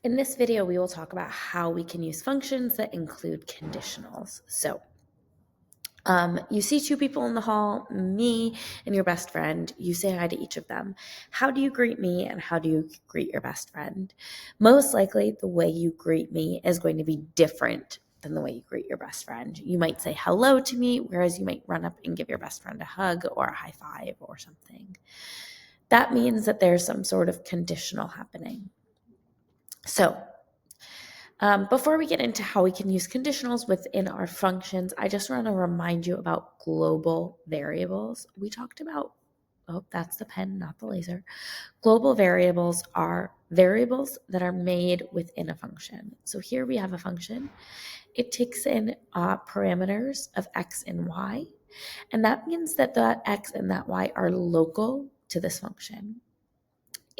In this video, we will talk about how we can use functions that include conditionals. So you see two people in the hall, me and your best friend. You say hi to each of them. How do you greet me and how do you greet your best friend? Most likely, the way you greet me is going to be different than the way you greet your best friend. You might say hello to me, whereas you might run up and give your best friend a hug or a high five or something. That means that there's some sort of conditional happening. So before we get into how we can use conditionals within our functions, I just want to remind you about global variables. We talked about, oh, that's the pen, not the laser. Global variables are variables that are made within a function. So here we have a function. It takes in parameters of x and y, and that means that that x and that y are local to this function.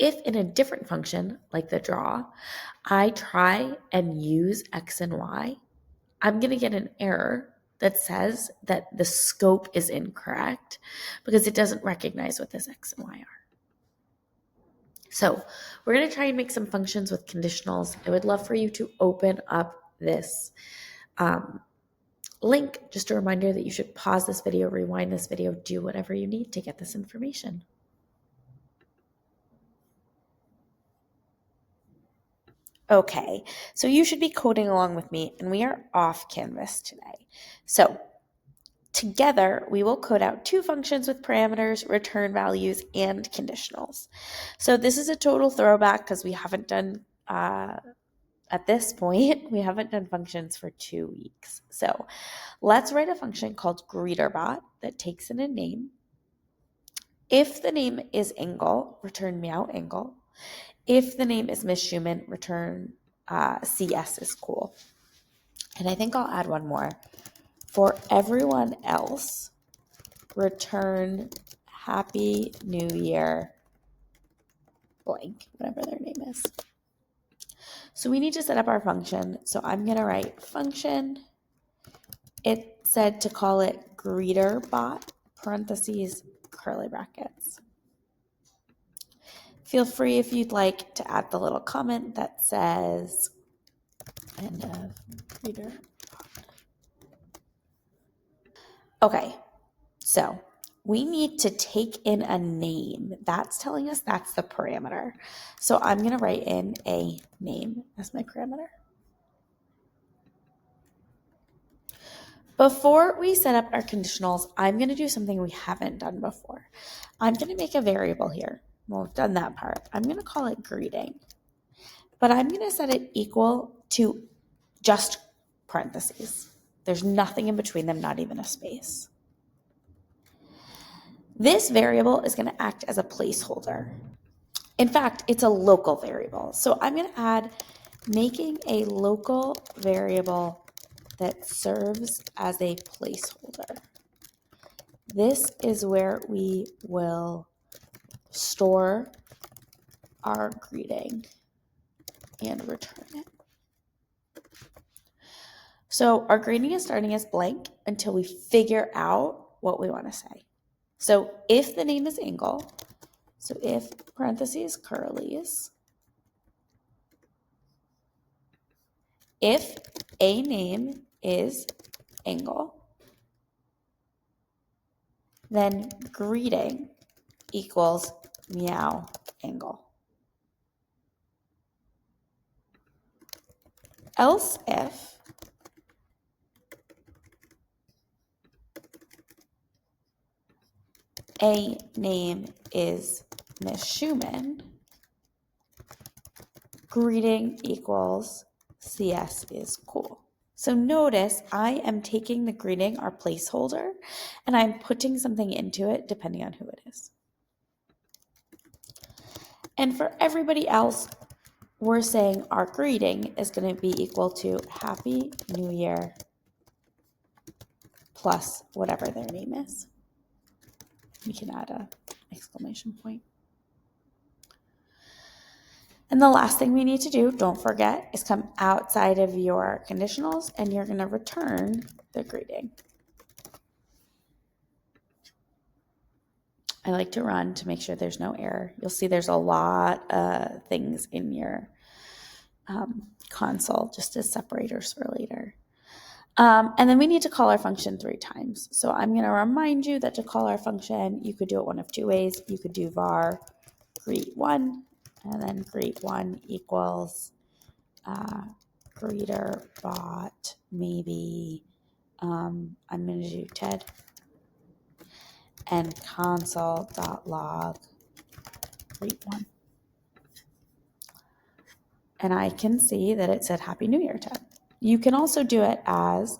If in a different function, like the draw, I try and use x and y, I'm going to get an error that says that the scope is incorrect because it doesn't recognize what this x and y are. So we're going to try and make some functions with conditionals. I would love for you to open up this link. Just a reminder that you should pause this video, rewind this video, do whatever you need to get this information. Okay, so you should be coding along with me, and we are off canvas today. So together, we will code out two functions with parameters, return values, and conditionals. So this is a total throwback because we haven't done, at this point, we haven't done functions for 2 weeks. So let's write a function called greeterbot that takes in a name. If the name is Engel, return meow Engel. If the name is Miss Schumann, return CS is cool. And I think I'll add one more. For everyone else, return Happy New Year blank, whatever their name is. So we need to set up our function. So I'm going to write function. It said to call it greeterbot, parentheses, curly brackets. Feel free if you'd like to add the little comment that says end of greeter. Okay, so we need to take in a name. That's telling us that's the parameter. So I'm going to write in a name as my parameter. Before we set up our conditionals, I'm going to do something we haven't done before. I'm going to make a variable here. Well, we've done that part. I'm going to call it greeting, but I'm going to set it equal to just parentheses. There's nothing in between them, not even a space. This variable is going to act as a placeholder. In fact, it's a local variable. So I'm going to add making a local variable that serves as a placeholder. This is where we will store our greeting and return it. So our greeting is starting as blank until we figure out what we want to say. So if the name is Engel, so if parentheses, curlies, if a name is Engel, then greeting equals meow Engel. Else if a name is Miss Schumann, greeting equals CS is cool. So notice I am taking the greeting, our placeholder, and I'm putting something into it depending on who it is. And for everybody else, we're saying our greeting is going to be equal to Happy New Year plus whatever their name is. We can add an exclamation point. And the last thing we need to do, don't forget, is come outside of your conditionals and you're going to return the greeting. I like to run to make sure there's no error. You'll see there's a lot of things in your console just as separators for later. And then we need to call our function 3 times. So I'm going to remind you that to call our function, you could do it one of 2 ways. You could do var greet1, and then greet1 equals greeter bot, maybe I'm going to do TED, and console.log greet1. And I can see that it said Happy New Year, Ted. You can also do it as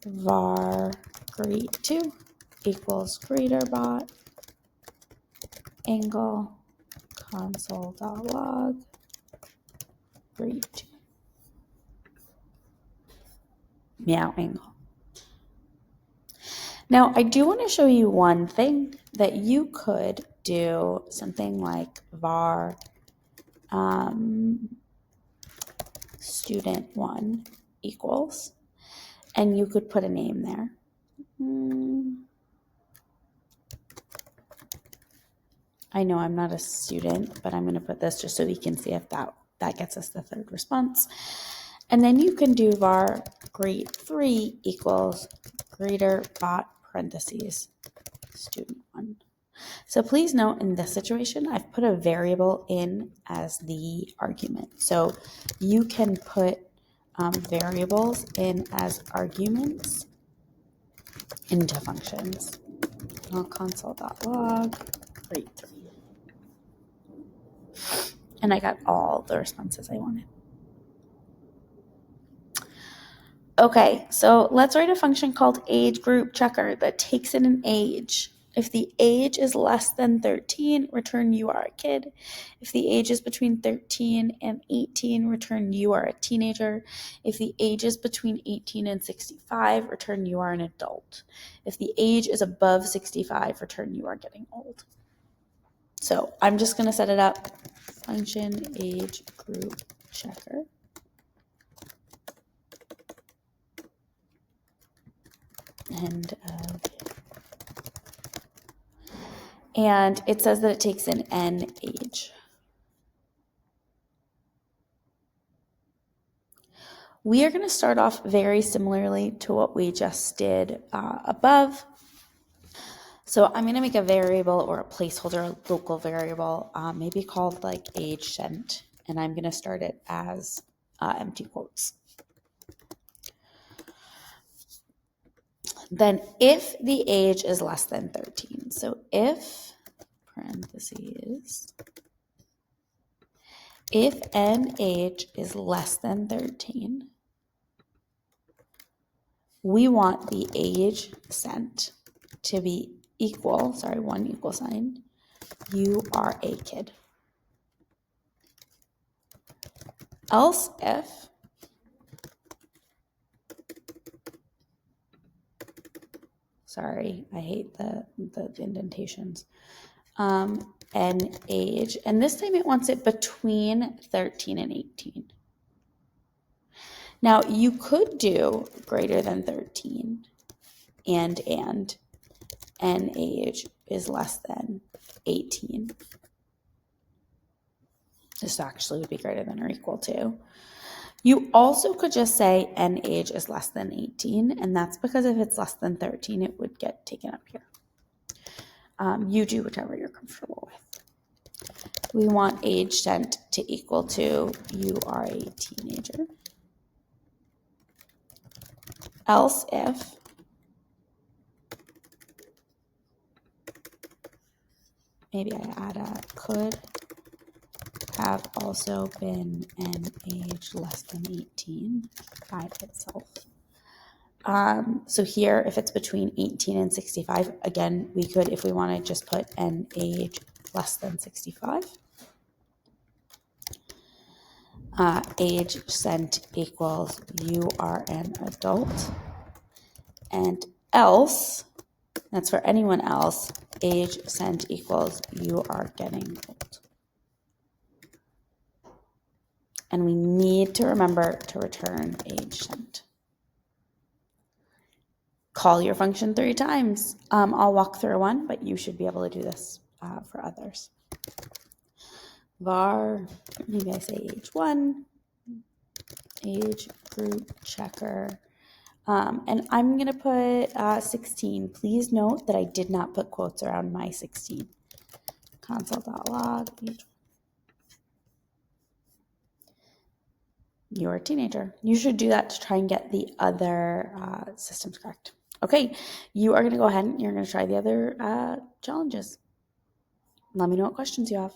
var greet2 equals greeterbot angle console.log greet2 meow angle. Now, I do want to show you one thing that you could do something like var student1 equals, and you could put a name there. I know I'm not a student, but I'm going to put this just so we can see if that gets us the third response. And then you can do var greet3 equals greeter bot parentheses student1. So please note in this situation, I've put a variable in as the argument. So you can put variables in as arguments into functions. Console.log greet3. And I got all the responses I wanted. Okay, so let's write a function called age group checker that takes in an age. If the age is less than 13, return you are a kid. If the age is between 13 and 18, return you are a teenager. If the age is between 18 and 65, return you are an adult. If the age is above 65, return you are getting old. So I'm just going to set it up. Function age group checker. And it says that it takes in n age. We are going to start off very similarly to what we just did above. So I'm going to make a variable or a placeholder, a local variable, maybe called like age sent, and I'm going to start it as empty quotes. Then if the age is less than 13, so if parentheses, if n age is less than 13, we want the age sent to be equal, one equal sign, you are a kid. Else if I hate the indentations. N age, and this time it wants it between 13 and 18. Now you could do greater than 13 and n age is less than 18. This actually would be greater than or equal to. You also could just say n age is less than 18, and that's because if it's less than 13, it would get taken up here. You do whichever you're comfortable with. We want age sent to equal to you are a teenager. Else if maybe I add a could have also been an age less than 18 by itself. So here, if it's between 18 and 65, again, we could, if we want to just put an age less than 65. Age sent equals you are an adult. And else, that's for anyone else, age sent equals you are getting old. And we need to remember to return age sent. Call your function 3 times. I'll walk through one, but you should be able to do this for others. Var, maybe I say age 1, age group checker. And I'm going to put 16. Please note that I did not put quotes around my 16. Console.log. You're a teenager. You should do that to try and get the other systems correct. Okay, you are going to go ahead and you're going to try the other challenges. Let me know what questions you have.